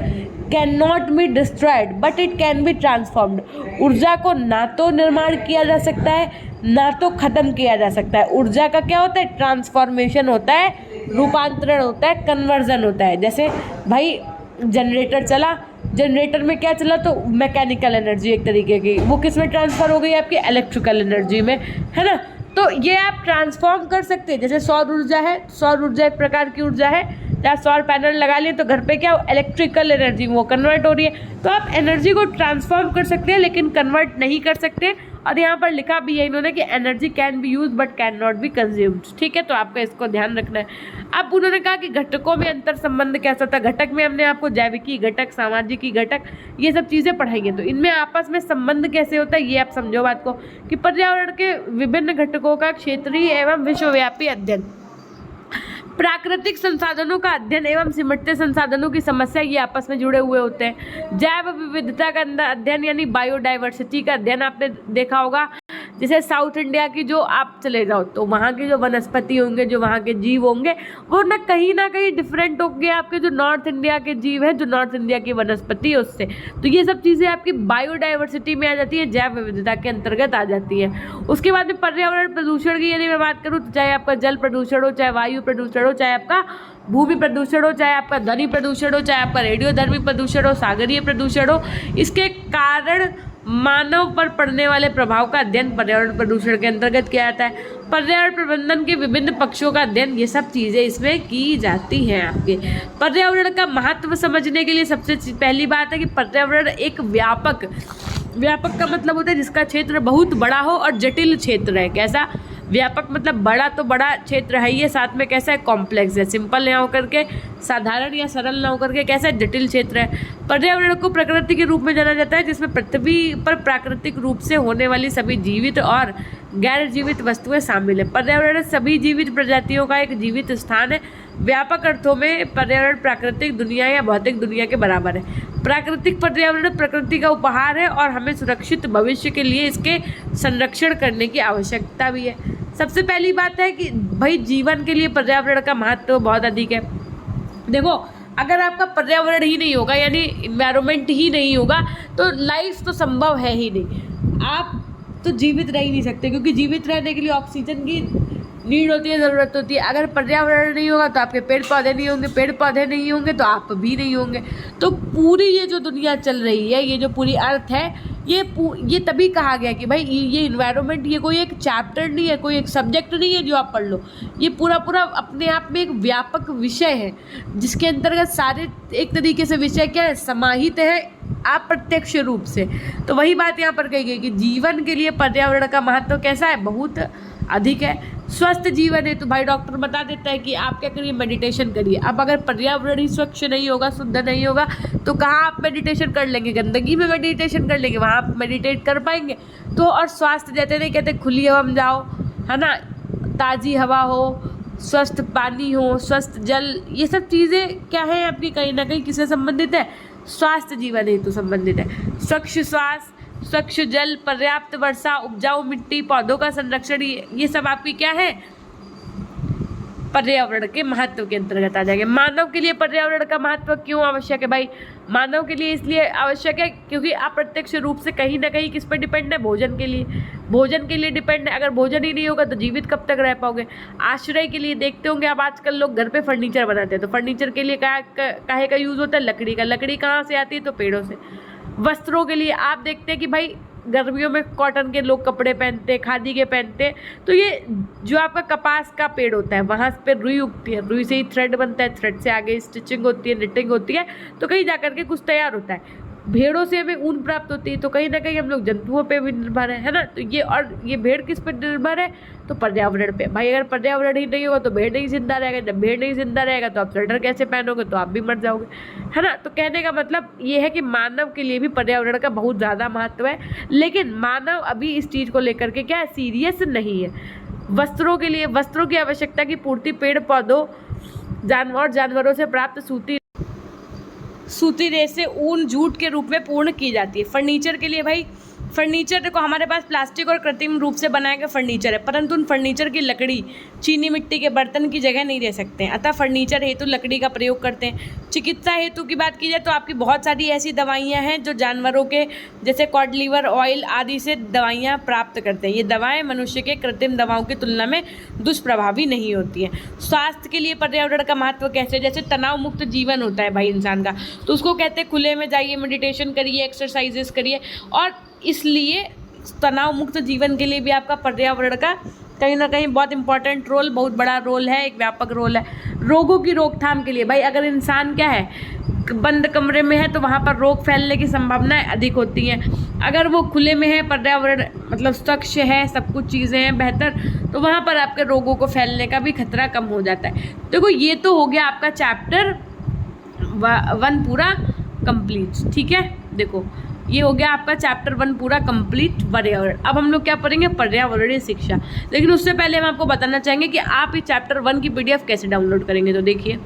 can not be destroyed, but it can be transformed. ऊर्जा को ना तो निर्माण किया जा सकता है, ना तो खत्म किया जा सकता है। ऊर्जा का क्या होता है? ट्रांसफॉर्मेशन होता है, रूपांतरण होता है, कन्वर्जन होता है। जैसे भाई जनरेटर चला, जनरेटर में क्या चला? तो मैकेनिकल एनर्जी एक तरीके की, वो किस में ट्रांसफ़र हो गई? आपकी इलेक्ट्रिकल एनर्जी में, है ना। तो ये आप ट्रांसफॉर्म कर सकते हैं। जैसे सौर ऊर्जा है, सौर ऊर्जा एक प्रकार की ऊर्जा है, या सौर पैनल लगा लिए तो घर पे क्या इलेक्ट्रिकल एनर्जी वो कन्वर्ट हो रही है। तो आप एनर्जी को ट्रांसफॉर्म कर सकते हैं लेकिन कन्वर्ट नहीं कर सकते। और यहाँ पर लिखा भी है इन्होंने कि energy can be use but can not be consumed. ठीक है, तो आपको इसको ध्यान रखना है। अब उन्होंने कहा कि घटकों में अंतर संबंध कैसा था। घटक में हमने आपको जैविकी घटक, सामाजिकी घटक, ये सब चीज़ें पढ़ाई हैं। तो इनमें आपस में संबंध कैसे होता है ये आप समझो बात को, कि पर्यावरण के विभिन्न घटकों का क्षेत्रीय एवं विश्वव्यापी अध्ययन, प्राकृतिक संसाधनों का अध्ययन एवं सिमटते संसाधनों की समस्या, ये आपस में जुड़े हुए होते हैं। जैव विविधता का अध्ययन यानी बायोडाइवर्सिटी का अध्ययन आपने देखा होगा। जैसे साउथ इंडिया की जो आप चले जाओ तो वहाँ के जो वनस्पति होंगे, जो वहाँ के जीव होंगे, वो ना कहीं डिफरेंट होंगे आपके जो नॉर्थ इंडिया के जीव हैं, जो नॉर्थ इंडिया की वनस्पति है उससे। तो ये सब चीज़ें आपकी बायोडाइवर्सिटी में आ जाती है, जैव विविधता के अंतर्गत आ जाती है। उसके बाद में पर्यावरण प्रदूषण की यदि मैं बात करूँ तो चाहे आपका जल प्रदूषण हो, चाहे वायु प्रदूषण हो, चाहे आपका भूमि प्रदूषण हो, चाहे आपका ध्वनि प्रदूषण हो, चाहे आपका रेडियोधर्मी प्रदूषण हो, सागरीय प्रदूषण हो, इसके कारण मानव पर पड़ने वाले प्रभाव का अध्ययन पर्यावरण प्रदूषण के अंतर्गत किया जाता है। पर्यावरण प्रबंधन के विभिन्न पक्षों का अध्ययन, ये सब चीज़ें इसमें की जाती हैं। आपके पर्यावरण का महत्व समझने के लिए सबसे पहली बात है कि पर्यावरण एक व्यापक का मतलब होता है जिसका क्षेत्र बहुत बड़ा हो और जटिल क्षेत्र है। कैसा? व्यापक मतलब बड़ा तो बड़ा क्षेत्र है, ये साथ में कैसा है? कॉम्प्लेक्स है। सिंपल ना होकर के, साधारण या सरल ना होकर के कैसा है? जटिल क्षेत्र है। पर्यावरण को प्रकृति के रूप में जाना जाता है जिसमें पृथ्वी पर प्राकृतिक रूप से होने वाली सभी जीवित और गैर जीवित वस्तुएं शामिल है। पर्यावरण सभी जीवित प्रजातियों का एक जीवित स्थान है। व्यापक अर्थों में पर्यावरण प्राकृतिक दुनिया या भौतिक दुनिया के बराबर है। प्राकृतिक पर्यावरण प्रकृति का उपहार है और हमें सुरक्षित भविष्य के लिए इसके संरक्षण करने की आवश्यकता भी है। सबसे पहली बात है कि भाई जीवन के लिए पर्यावरण का महत्व बहुत अधिक है। देखो, अगर आपका पर्यावरण ही नहीं होगा यानी इन्वायरमेंट ही नहीं होगा तो लाइफ तो संभव है ही नहीं। आप तो जीवित रह ही नहीं सकते, क्योंकि जीवित रहने के लिए ऑक्सीजन की नीड होती है, ज़रूरत होती है। अगर पर्यावरण नहीं होगा तो आपके पेड़ पौधे नहीं होंगे, पेड़ पौधे नहीं होंगे तो आप भी नहीं होंगे। तो पूरी ये जो दुनिया चल रही है, ये जो पूरी अर्थ है, ये तभी कहा गया कि भाई ये इन्वायरमेंट ये कोई एक चैप्टर नहीं है, कोई एक सब्जेक्ट नहीं है जो आप पढ़ लो। ये पूरा अपने आप में एक व्यापक विषय है जिसके अंतर्गत सारे एक तरीके से विषय क्या है? समाहित है अप्रत्यक्ष रूप से। तो वही बात यहाँ पर कही गई कि जीवन के लिए पर्यावरण का महत्व कैसा है? बहुत अधिक है। स्वस्थ जीवन है तो भाई डॉक्टर बता देता है कि आप क्या करिए? मेडिटेशन करिए। अब अगर पर्यावरण ही स्वच्छ नहीं होगा, शुद्ध नहीं होगा, तो कहाँ आप मेडिटेशन कर लेंगे? गंदगी में मेडिटेशन कर लेंगे, वहाँ आप मेडिटेट कर पाएंगे? तो और स्वास्थ्य देते नहीं कहते खुली हवा में जाओ, है ना, ताज़ी हवा हो, स्वस्थ पानी हो, स्वस्थ जल, ये सब चीज़ें क्या है आपकी कहीं ना कहीं किससे संबंधित है? स्वास्थ्य जीवन हेतु संबंधित है। स्वच्छ श्वास, स्वच्छ जल, पर्याप्त वर्षा, उपजाऊ मिट्टी, पौधों का संरक्षण, ये सब आपकी क्या है? पर्यावरण के महत्व के अंतर्गत आ जाएंगे। मानव के लिए पर्यावरण का महत्व क्यों आवश्यक है भाई? मानव के लिए इसलिए आवश्यक है क्योंकि अप्रत्यक्ष रूप से कहीं ना कहीं किस पर डिपेंड है? भोजन के लिए डिपेंड है। अगर भोजन ही नहीं होगा तो जीवित कब तक रह पाओगे? आश्रय के लिए देखते होंगे आप आजकल लोग घर पे फर्नीचर बनाते हैं, तो फर्नीचर के लिए काहे का यूज़ होता है? लकड़ी का। लकड़ी कहाँ से आती है? तो पेड़ों से। वस्त्रों के लिए आप देखते हैं कि भाई गर्मियों में कॉटन के लोग कपड़े पहनते हैं, खादी के पहनते हैं। तो ये जो आपका कपास का पेड़ होता है वहाँ पे रुई उगती है, रुई से ही थ्रेड बनता है, थ्रेड से आगे स्टिचिंग होती है, निटिंग होती है, तो कहीं जाकर के कुछ तैयार होता है। भेड़ों से हमें ऊन प्राप्त होती है, तो कहीं ना कहीं हम लोग जंतुओं पे भी निर्भर है ना। तो ये भेड़ किस पर निर्भर है? तो पर्यावरण पे। भाई अगर पर्यावरण ही नहीं होगा तो भेड़ नहीं जिंदा रहेगा, जब भेड़ नहीं जिंदा रहेगा तो आप स्वेटर कैसे पहनोगे, तो आप भी मर जाओगे, है ना। तो कहने का मतलब ये है कि मानव के लिए भी पर्यावरण का बहुत ज़्यादा महत्व है, लेकिन मानव अभी इस चीज़ को लेकर के क्या सीरियस नहीं है। वस्त्रों के लिए, वस्त्रों की आवश्यकता की पूर्ति पेड़ पौधों जानवरों से प्राप्त सूती रेशे ऊन जूट के रूप में पूर्ण की जाती है। फर्नीचर के लिए भाई, फर्नीचर देखो हमारे पास प्लास्टिक और कृत्रिम रूप से बनाए गए फर्नीचर है, परंतु उन फर्नीचर की लकड़ी चीनी मिट्टी के बर्तन की जगह नहीं दे सकते हैं, अतः फर्नीचर हेतु लकड़ी का प्रयोग करते हैं। चिकित्सा हेतु की बात की जाए तो आपकी बहुत सारी ऐसी दवाइयाँ हैं जो जानवरों के जैसे कॉड लिवर ऑयल आदि से दवाइयाँ प्राप्त करते हैं। ये दवाएँ मनुष्य के कृत्रिम दवाओं की तुलना में दुष्प्रभावी नहीं होती हैं। स्वास्थ्य के लिए पर्यावरण का महत्व कैसे, जैसे तनाव मुक्त जीवन होता है भाई इंसान का, तो उसको कहते हैं खुले में जाइए, मेडिटेशन करिए, एक्सरसाइजेस करिए, और इसलिए तनाव मुक्त जीवन के लिए भी आपका पर्यावरण का कहीं ना कहीं बहुत इंपॉर्टेंट रोल, बहुत बड़ा रोल है, एक व्यापक रोल है। रोगों की रोकथाम के लिए भाई, अगर इंसान क्या है बंद कमरे में है तो वहाँ पर रोग फैलने की संभावनाएं अधिक होती हैं। अगर वो खुले में है, पर्यावरण मतलब स्वच्छ है, सब कुछ चीज़ें हैं बेहतर, तो वहाँ पर आपके रोगों को फैलने का भी खतरा कम हो जाता है। देखो ये तो हो गया आपका चैप्टर 1 पूरा कंप्लीट, ठीक है। देखो ये हो गया आपका चैप्टर 1 पूरा कंप्लीट पर्यावरण। अब हम लोग क्या पढ़ेंगे? पर्यावरणीय शिक्षा। लेकिन उससे पहले हम आपको बताना चाहेंगे कि आप इस चैप्टर 1 की PDF कैसे डाउनलोड करेंगे। तो देखिए,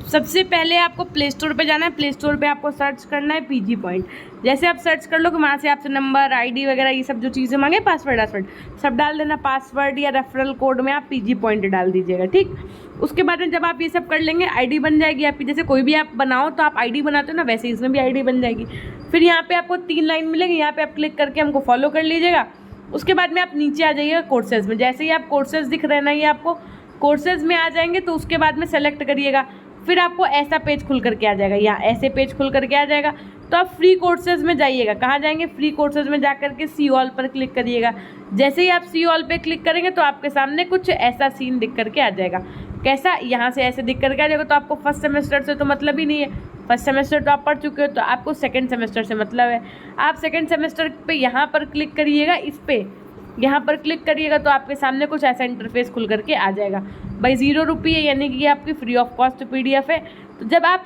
सबसे पहले आपको प्ले स्टोर पे जाना है। प्ले स्टोर पे आपको सर्च करना है PG पॉइंट। जैसे आप सर्च कर लो कि वहाँ से आपसे नंबर, ID वगैरह ये सब जो चीज़ें मांगे, पासवर्ड सब डाल देना। पासवर्ड या रेफरल कोड में आप PG पॉइंट डाल दीजिएगा, ठीक। उसके बाद में जब आप ये सब कर लेंगे, ID बन जाएगी आपकी। जैसे कोई भी आप बनाओ तो आप ID बनाते हो ना, वैसे इसमें भी ID बन जाएगी। फिर यहाँ पे आपको 3 लाइन मिलेगी, यहाँ पे आप क्लिक करके हमको फॉलो कर लीजिएगा। उसके बाद में आप नीचे आ जाइएगा कोर्सेज में। जैसे ही आप कोर्सेज दिख रहे ना, ये आपको कोर्सेज में आ जाएंगे, तो उसके बाद में सेलेक्ट करिएगा। फिर आपको ऐसा पेज खुल करके आ जाएगा, यहाँ ऐसे पेज खुल करके आ जाएगा। तो आप फ्री कोर्सेज में जाइएगा। कहाँ जाएंगे? फ्री कोर्सेज में जाकर के सी ऑल पर क्लिक करिएगा। जैसे ही आप सी ऑल पे क्लिक करेंगे तो आपके सामने कुछ ऐसा सीन दिख करके आ जाएगा। कैसा? यहाँ से ऐसे दिख करके आ जाएगा। तो आपको फर्स्ट सेमेस्टर से तो मतलब ही नहीं है, फर्स्ट सेमेस्टर तो आप पढ़ चुके हो, तो आपको सेकेंड सेमेस्टर से मतलब है। आप सेकेंड सेमेस्टर पे यहाँ पर क्लिक करिएगा, इस पर यहाँ पर क्लिक करिएगा तो आपके सामने कुछ ऐसा इंटरफेस खुल करके आ जाएगा। भाई 0 रुपये, यानी कि ये आपकी फ्री ऑफ कॉस्ट PDF है। तो जब आप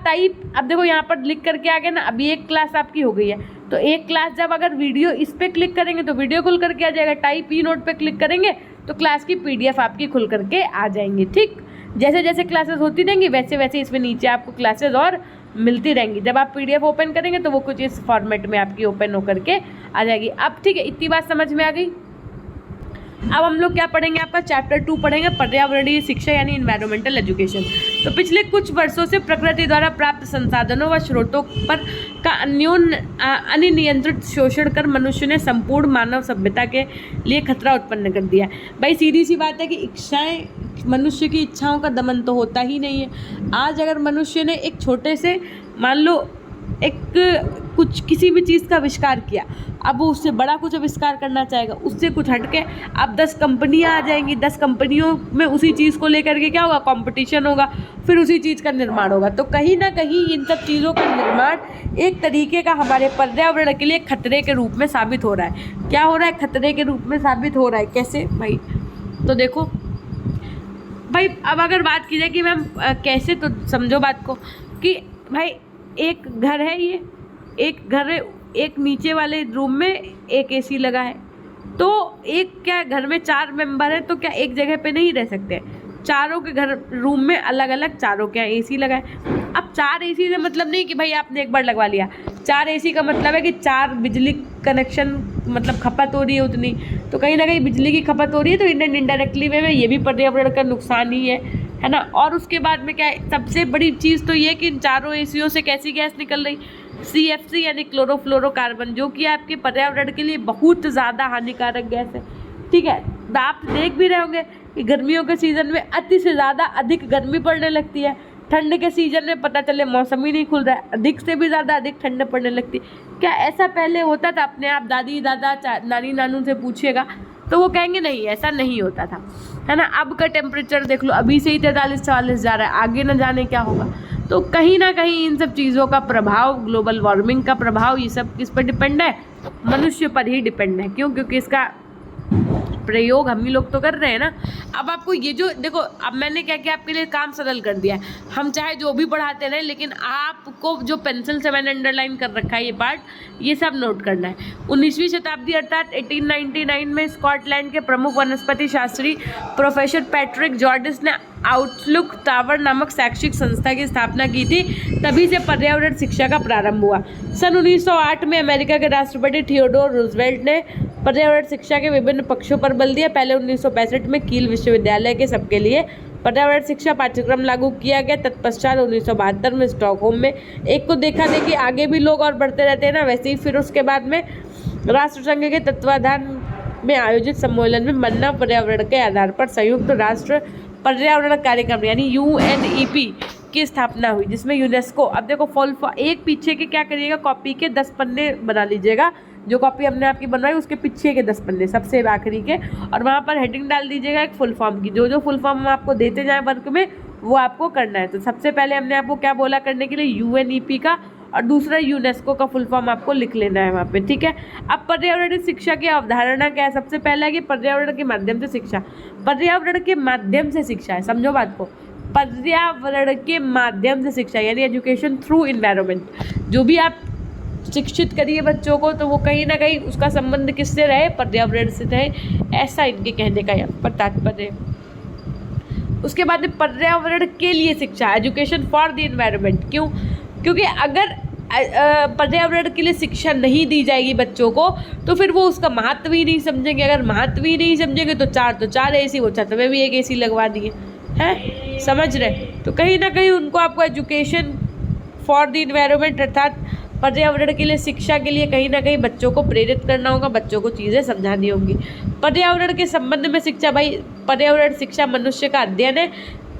अब देखो यहाँ पर लिख करके आ गया ना, अभी एक क्लास आपकी हो गई है, तो एक क्लास जब अगर वीडियो इस पर क्लिक करेंगे तो वीडियो खुल करके आ जाएगा। टाइप ई नोट पे क्लिक करेंगे तो क्लास की PDF आपकी खुल करके आ जाएंगी, ठीक। जैसे जैसे क्लासेस होती रहेंगी वैसे वैसे इसमें नीचे आपको क्लासेस और मिलती रहेंगी। जब आप PDF ओपन करेंगे तो वो कुछ इस फॉर्मेट में आपकी ओपन होकर के आ जाएगी। अब ठीक है, इतनी बात समझ में आ गई। अब हम लोग क्या पढ़ेंगे? आपका चैप्टर 2 पढ़ेंगे, पर्यावरणीय शिक्षा यानी इन्वायरमेंटल एजुकेशन। तो पिछले कुछ वर्षों से प्रकृति द्वारा प्राप्त संसाधनों व स्रोतों पर का अनियंत्रित शोषण कर मनुष्य ने संपूर्ण मानव सभ्यता के लिए खतरा उत्पन्न कर दिया है। भाई सीधी सी बात है कि इच्छाएं, मनुष्य की इच्छाओं का दमन तो होता ही नहीं है। आज अगर मनुष्य ने एक छोटे से, मान लो कुछ किसी भी चीज़ का आविष्कार किया, अब वो उससे बड़ा कुछ आविष्कार करना चाहेगा, उससे कुछ हटके अब 10 कंपनियां आ जाएंगी। 10 कंपनियों में उसी चीज़ को लेकर के क्या होगा? कंपटीशन होगा, फिर उसी चीज़ का निर्माण होगा। तो कहीं ना कहीं इन सब चीज़ों का निर्माण एक तरीके का हमारे पर्यावरण के लिए खतरे के रूप में साबित हो रहा है। क्या हो रहा है? खतरे के रूप में साबित हो रहा है। कैसे भाई? तो देखो भाई, अब अगर बात की जाए कि मैम कैसे, तो समझो बात को कि भाई एक घर है, ये एक घर है, एक नीचे वाले रूम में एक AC लगा है। तो एक क्या घर में 4 मेंबर हैं, तो क्या एक जगह पे नहीं रह सकते? चारों के घर रूम में अलग अलग चारों क्या AC लगा है। अब 4 AC से मतलब नहीं कि भाई आपने एक बार लगवा लिया। 4 AC का मतलब है कि 4 बिजली कनेक्शन मतलब खपत हो रही है उतनी, तो कहीं ना कहीं बिजली की खपत हो रही है, तो इनडायरेक्टली वे में ये भी पर्यावरण का नुकसान ही है ना। और उसके बाद में क्या है, सबसे बड़ी चीज़ तो ये कि इन चारों ACओं से कैसी गैस निकल रही? CFC यानी क्लोरोफ्लोरोकार्बन, जो कि आपके पर्यावरण के लिए बहुत ज़्यादा हानिकारक गैस है, ठीक है। आप देख भी रहे होंगे कि गर्मियों के सीज़न में अति से ज़्यादा अधिक गर्मी पड़ने लगती है, ठंड के सीजन में पता चले मौसम ही नहीं खुल रहा है, अधिक से भी ज़्यादा अधिक ठंड पड़ने लगती। क्या ऐसा पहले होता था? अपने आप दादी दादा नानी नानू से पूछिएगा तो वो कहेंगे नहीं, ऐसा नहीं होता था, है ना। अब का टेम्परेचर देख लो, अभी से ही 43-44 जा रहा है, आगे न जाने क्या होगा। तो कहीं ना कहीं इन सब चीज़ों का प्रभाव, ग्लोबल वार्मिंग का प्रभाव, ये सब किस पर डिपेंड है? मनुष्य पर ही डिपेंड है। क्यों? क्योंकि इसका प्रयोग हम ही लोग तो कर रहे हैं ना। अब आपको ये जो देखो, अब मैंने क्या किया, आपके लिए काम सरल कर दिया है। हम चाहे जो भी पढ़ाते रहे, लेकिन आपको जो पेंसिल से मैंने अंडरलाइन कर रखा है ये पार्ट, ये सब नोट करना है। 19वीं शताब्दी अर्थात 1899 में स्कॉटलैंड के प्रमुख वनस्पति शास्त्री प्रोफेसर पैट्रिक जॉर्डिस ने आउटलुक टावर नामक शैक्षिक संस्था की स्थापना की थी। तभी से पर्यावरण शिक्षा का प्रारंभ हुआ। सन 1908 में अमेरिका के राष्ट्रपति थियोडोर रूजवेल्ट ने पर्यावरण शिक्षा के विभिन्न पक्षों पर बल दिया। पहले 1965 में कील विश्वविद्यालय के सबके लिए पर्यावरण शिक्षा पाठ्यक्रम लागू किया गया। तत्पश्चात 1972 में स्टॉकहोम में, एक को देखा देखी आगे भी लोग और बढ़ते रहते हैं ना, वैसे ही फिर उसके बाद में राष्ट्रसंघ के तत्वाधान में आयोजित सम्मेलन में मानव पर्यावरण के आधार पर संयुक्त राष्ट्र पर्यावरण कार्यक्रम यानी UNEP की स्थापना हुई, जिसमें यूनेस्को, अब देखो फुल एक पीछे के क्या करिएगा, कॉपी के 10 पन्ने बना लीजिएगा, जो कॉपी हमने आपकी बनवाई उसके पीछे के 10 पन्ने सबसे आखिरी के, और वहाँ पर हेडिंग डाल दीजिएगा एक फुल फॉर्म की। जो जो फुल फॉर्म हम आपको देते जाएं वर्क में वो आपको करना है। तो सबसे पहले हमने आपको क्या बोला करने के लिए, UNEP का, और दूसरा यूनेस्को का फुल फॉर्म आपको लिख लेना है वहाँ पे, ठीक है। अब पर्यावरण शिक्षा की अवधारणा क्या है? सबसे पहला है कि पर्यावरण के माध्यम से शिक्षा। पर्यावरण के माध्यम से शिक्षा है, समझो बात को, पर्यावरण के माध्यम से शिक्षा यानी एजुकेशन थ्रू इन्वायरमेंट। जो भी आप शिक्षित करिए बच्चों को तो वो कहीं ना कहीं उसका संबंध किससे रहे? पर्यावरण से रहे, ऐसा इनके कहने का यहाँ पर तात्पर्य है। उसके बाद में पर्यावरण के लिए शिक्षा, एजुकेशन फॉर द इन्वायरमेंट। क्यों? क्योंकि अगर पर्यावरण के लिए शिक्षा नहीं दी जाएगी बच्चों को तो फिर वो उसका महत्व ही नहीं समझेंगे। अगर महत्व ही नहीं समझेंगे तो चार AC, वो छत में भी एक AC लगवा दिए हैं, समझ रहे। तो कहीं ना कहीं उनको आपको एजुकेशन फॉर द इन्वायरमेंट अर्थात पर्यावरण के लिए शिक्षा के लिए कहीं ना कहीं बच्चों को प्रेरित करना होगा, बच्चों को चीज़ें समझानी होंगी। पर्यावरण के संबंध में शिक्षा, भाई पर्यावरण शिक्षा मनुष्य का अध्ययन है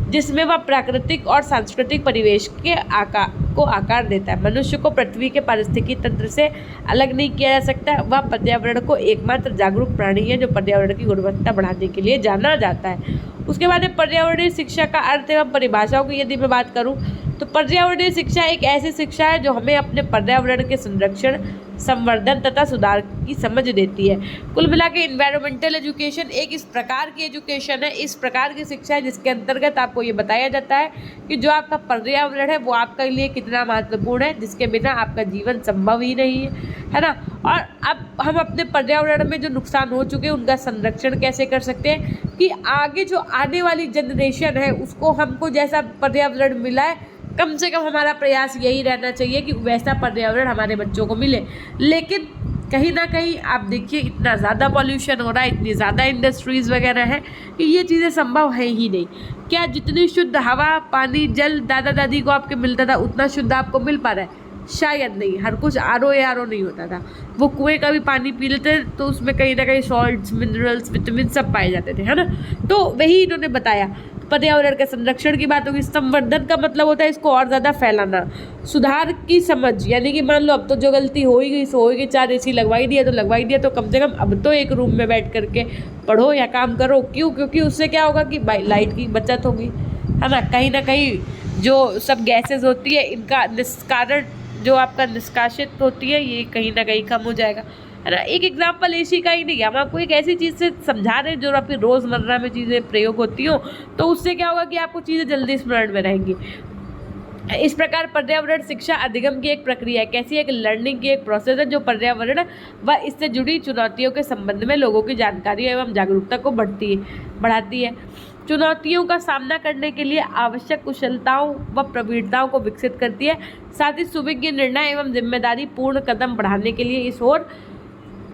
जिसमें वह प्राकृतिक और सांस्कृतिक परिवेश के आकार देता है। मनुष्य को पृथ्वी के पारिस्थितिकी तंत्र से अलग नहीं किया जा सकता। वह पर्यावरण को एकमात्र जागरूक प्राणी है जो पर्यावरण की गुणवत्ता बढ़ाने के लिए जाना जाता है। उसके बाद पर्यावरणीय शिक्षा का अर्थ एवं परिभाषाओं की यदि मैं बात करूं तो पर्यावरणीय शिक्षा एक ऐसी शिक्षा है जो हमें अपने पर्यावरण के संरक्षण, संवर्धन तथा सुधार की समझ देती है। कुल मिला के इन्वायरमेंटल एजुकेशन एक इस प्रकार की एजुकेशन है, इस प्रकार की शिक्षा है जिसके अंतर्गत आपको ये बताया जाता है कि जो आपका पर्यावरण है वो आपके लिए कितना महत्वपूर्ण है, जिसके बिना आपका जीवन संभव ही नहीं है ना। और अब हम अपने पर्यावरण में जो नुकसान हो चुके हैं उनका संरक्षण कैसे कर सकते हैं कि आगे जो आने वाली जनरेशन है उसको हमको जैसा पर्यावरण मिला है, कम से कम हमारा प्रयास यही रहना चाहिए कि वैसा पर्यावरण हमारे बच्चों को मिले। लेकिन कहीं ना कहीं आप देखिए इतना ज़्यादा पॉल्यूशन हो रहा है, इतनी ज़्यादा इंडस्ट्रीज़ वगैरह है कि ये चीज़ें संभव है ही नहीं। क्या जितनी शुद्ध हवा, पानी, जल दादा दादी को आपके मिलता था उतना शुद्ध आपको मिल पा रहा है? शायद नहीं। हर कुछ RO नहीं होता था, वो कुएं का भी पानी पी लेते तो उसमें कहीं ना कहीं सॉल्ट्स, मिनरल्स, विटामिन सब पाए जाते थे, है ना। तो वही इन्होंने बताया। पर्यावरण के संरक्षण की बात होगी। संवर्धन का मतलब होता है इसको और ज़्यादा फैलाना। सुधार की समझ यानी कि मान लो अब तो जो गलती हो ही गई सो होगी, 4 AC लगवाई दिया तो लगवाई दिया, तो कम से कम अब तो एक रूम में बैठ करके पढ़ो या काम करो। क्यों? क्योंकि उससे क्या होगा कि लाइट की बचत होगी, है ना। कहीं ना कहीं जो सब गैसेज होती है इनका निष्कारण जो आपका निष्कासित होती है ये कहीं ना कहीं कम हो जाएगा, है ना। एक एग्जाम्पल AC का ही नहीं, हम आपको एक ऐसी चीज़ से समझा रहे हैं जो आपकी रोज़मर्रा में चीज़ें प्रयोग होती हो, तो उससे क्या होगा कि आपको चीज़ें जल्दी स्मरण में रहेंगी। इस प्रकार पर्यावरण शिक्षा अधिगम की एक प्रक्रिया है। कैसी? एक लर्निंग की एक प्रोसेस है जो पर्यावरण व इससे जुड़ी चुनौतियों के संबंध में लोगों की जानकारी एवं जागरूकता को बढ़ाती है। चुनौतियों का सामना करने के लिए आवश्यक कुशलताओं व प्रवीणताओं को विकसित करती है। साथ ही सुविज्ञ निर्णय एवं जिम्मेदारी पूर्ण कदम बढ़ाने के लिए इस ओर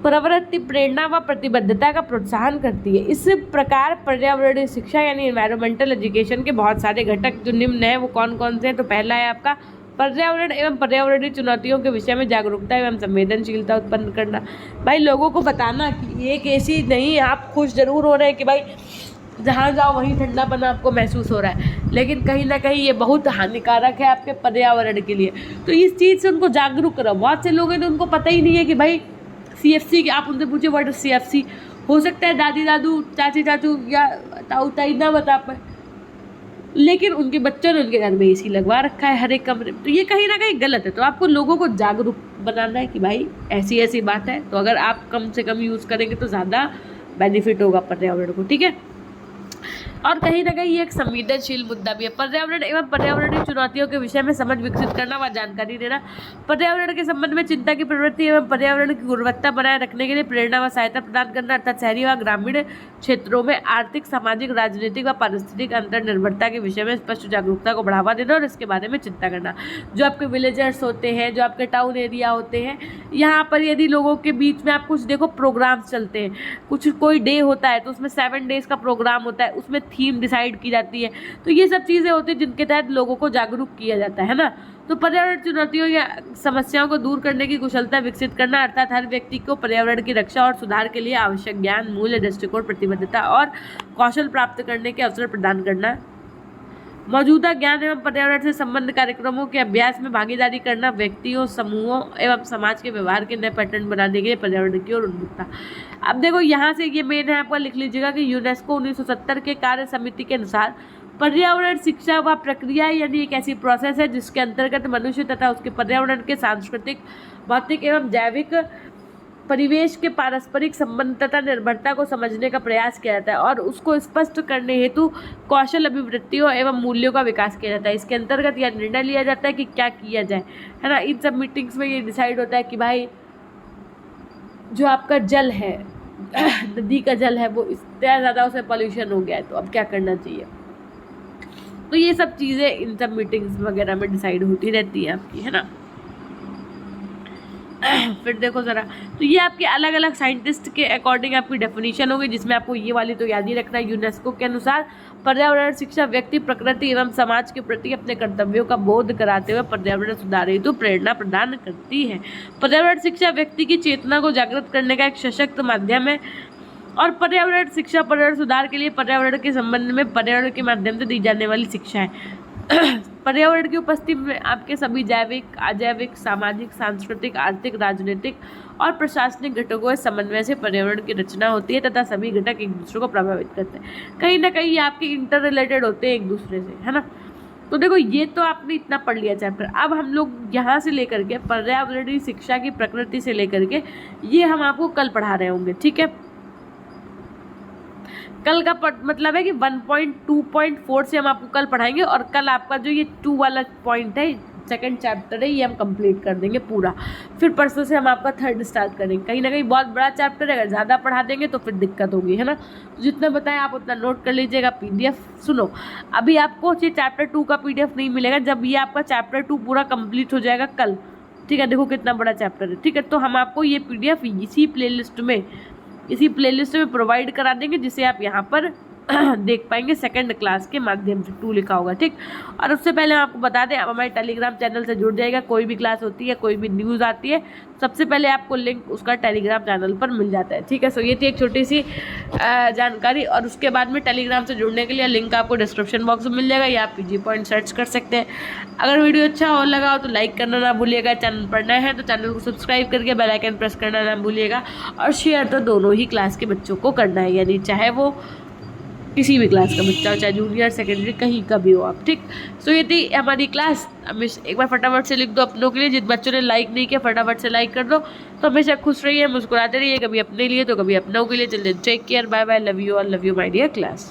प्रवृत्ति, प्रेरणा व प्रतिबद्धता का प्रोत्साहन करती है। इस प्रकार पर्यावरणीय शिक्षा यानी एनवायरमेंटल एजुकेशन के बहुत सारे घटक जो निम्न हैं वो कौन कौन से हैं? तो पहला है आपका पर्यावरण एवं पर्यावरणीय चुनौतियों के विषय में जागरूकता एवं संवेदनशीलता उत्पन्न करना। भाई लोगों को बताना कि एक ऐसी नहीं, आप खुश जरूर हो रहे हैं कि भाई जहाँ जाओ वहीं ठंडापना आपको महसूस हो रहा है, लेकिन कहीं ना कहीं ये बहुत हानिकारक है आपके पर्यावरण के लिए। तो इस चीज़ से उनको जागरूक करो। बहुत से लोग हैं तो उनको पता ही नहीं है कि भाई CFC, आप उनसे पूछे व्हाट इज CFC, हो सकता है दादी दादू चाची चाचू या ताऊ ताई ना बता पाए, लेकिन उनके बच्चों ने उनके घर में AC लगवा रखा है हर एक कमरे में। तो ये कहीं ना कहीं गलत है। तो आपको लोगों को जागरूक बनाना है कि भाई ऐसी ऐसी बात है, तो अगर आप कम से कम यूज़ करेंगे तो ज़्यादा बेनिफिट होगा पर्यावरण को, ठीक है। और कहीं ना कहीं ये एक संवेदनशील मुद्दा भी है। पर्यावरण एवं पर्यावरणीय चुनौतियों के विषय में समझ विकसित करना व जानकारी देना, पर्यावरण के संबंध में चिंता की प्रवृत्ति एवं पर्यावरण की गुणवत्ता बनाए रखने के लिए प्रेरणा व सहायता प्रदान करना, अर्थात शहरी व ग्रामीण क्षेत्रों में आर्थिक, सामाजिक, राजनीतिक व पारिस्थितिक अंतर्निर्भरता के विषय में स्पष्ट जागरूकता को बढ़ावा देना और इसके बारे में चिंता करना। जो आपके विलेजर्स होते हैं, जो आपके टाउन एरिया होते हैं, यहाँ पर यदि लोगों के बीच में आप कुछ देखो प्रोग्राम्स चलते हैं, कुछ कोई डे होता है तो उसमें 7 डेज का प्रोग्राम होता है, उसमें थीम डिसाइड की जाती है। तो ये सब चीज़ें होती हैं जिनके तहत लोगों को जागरूक किया जाता है ना। तो पर्यावरण चुनौतियों या समस्याओं को दूर करने की कुशलता विकसित करना, अर्थात हर व्यक्ति को पर्यावरण की रक्षा और सुधार के लिए आवश्यक ज्ञान, मूल्य, दृष्टिकोण, प्रतिबद्धता और कौशल प्राप्त करने के अवसर प्रदान करना, मौजूदा ज्ञान एवं पर्यावरण से संबंध कार्यक्रमों के अभ्यास में भागीदारी करना, व्यक्तियों, समूहों एवं समाज के व्यवहार के नए पैटर्न बनाने के लिए पर्यावरण की ओर उन्मुखता। अब देखो यहाँ से ये मेन है, आपका लिख लीजिएगा कि यूनेस्को 1970 के कार्य समिति के अनुसार पर्यावरण शिक्षा व प्रक्रिया यानी एक ऐसी प्रोसेस है जिसके अंतर्गत मनुष्य तथा उसके पर्यावरण के सांस्कृतिक, भौतिक एवं जैविक परिवेश के पारस्परिक संबंध तथा निर्भरता को समझने का प्रयास किया जाता है और उसको स्पष्ट करने हेतु कौशल, अभिवृत्तियों एवं मूल्यों का विकास किया जाता है। इसके अंतर्गत यह निर्णय लिया जाता है कि क्या किया जाए, है ना। इन सब मीटिंग्स में ये डिसाइड होता है कि भाई जो आपका जल है नदी का जल है वो इतना ज़्यादा उसमें पॉल्यूशन हो गया है, तो अब क्या करना चाहिए। तो ये सब चीज़ें इन सब मीटिंग्स वगैरह में डिसाइड होती रहती है आपकी, है ना। फिर देखो ज़रा, तो ये आपके अलग अलग साइंटिस्ट के अकॉर्डिंग आपकी डेफिनेशन होगी, जिसमें आपको ये वाली तो याद ही रखना है। यूनेस्को के अनुसार पर्यावरण शिक्षा व्यक्ति, प्रकृति एवं समाज के प्रति अपने कर्तव्यों का बोध कराते हुए पर्यावरण सुधार हेतु प्रेरणा प्रदान करती है। पर्यावरण शिक्षा व्यक्ति की चेतना को जागृत करने का एक सशक्त माध्यम है और पर्यावरण शिक्षा पर्यावरण सुधार के लिए पर्यावरण के संबंध में पर्यावरण के माध्यम से दी जाने वाली शिक्षा है। पर्यावरण की उपस्थिति में आपके सभी जैविक, अजैविक, सामाजिक, सांस्कृतिक, आर्थिक, राजनीतिक और प्रशासनिक घटकों के समन्वय से पर्यावरण की रचना होती है तथा सभी घटक एक दूसरे को प्रभावित करते हैं। कहीं ना कहीं ये आपके इंटर रिलेटेड होते हैं एक दूसरे से, है ना। तो देखो ये तो आपने इतना पढ़ लिया चैप्टर। अब हम लोग यहाँ से लेकर के पर्यावरणीय शिक्षा की प्रकृति से लेकर के ये हम आपको कल पढ़ा रहे होंगे, ठीक है। कल का मतलब है कि 1.2.4 से हम आपको कल पढ़ाएंगे और कल आपका जो ये 2 वाला पॉइंट है, सेकंड चैप्टर है, ये हम कंप्लीट कर देंगे पूरा। फिर परसों से हम आपका 3rd स्टार्ट करेंगे। कहीं ना कहीं बहुत बड़ा चैप्टर है, अगर ज़्यादा पढ़ा देंगे तो फिर दिक्कत होगी, है ना। तो जितना बताएं आप उतना नोट कर लीजिएगा। PDF सुनो, अभी आपको ये चैप्टर 2 का PDF नहीं मिलेगा, जब ये आपका चैप्टर 2 पूरा कंप्लीट हो जाएगा कल, ठीक है। देखो कितना बड़ा चैप्टर है, ठीक है। तो हम आपको ये PDF इसी प्लेलिस्ट में प्रोवाइड करा देंगे, जिसे आप यहाँ पर देख पाएंगे सेकंड क्लास के माध्यम से। 2 लिखा होगा, ठीक। और उससे पहले हम आपको बता दें, आप हमारे टेलीग्राम चैनल से जुड़ जाएगा। कोई भी क्लास होती है, कोई भी न्यूज़ आती है, सबसे पहले आपको लिंक उसका टेलीग्राम चैनल पर मिल जाता है, ठीक है। सो ये थी एक छोटी सी जानकारी। और उसके बाद में टेलीग्राम से जुड़ने के लिए लिंक आपको डिस्क्रिप्शन बॉक्स में मिल जाएगा, या आप PG पॉइंट सर्च कर सकते हैं। अगर वीडियो अच्छा और लगा हो तो लाइक करना ना भूलिएगा। चैनल पर नए हैं तो चैनल को सब्सक्राइब करके बेल आइकन प्रेस करना ना भूलिएगा। और शेयर तो दोनों ही क्लास के बच्चों को करना है, यानी चाहे वो किसी भी क्लास का बच्चा हो, चाहे जूनियर, सेकेंडरी, कहीं का भी हो आप, ठीक। सो ये थी हमारी क्लास। एक बार फटाफट से लिख दो अपनों के लिए, जिन बच्चों ने लाइक नहीं किया फटाफट से लाइक कर दो। तो हमेशा खुश रहिए, मुस्कुराते रहिए, कभी अपने लिए तो कभी अपनों के लिए। चलिए, take care, bye bye, love you all, love you my dear class.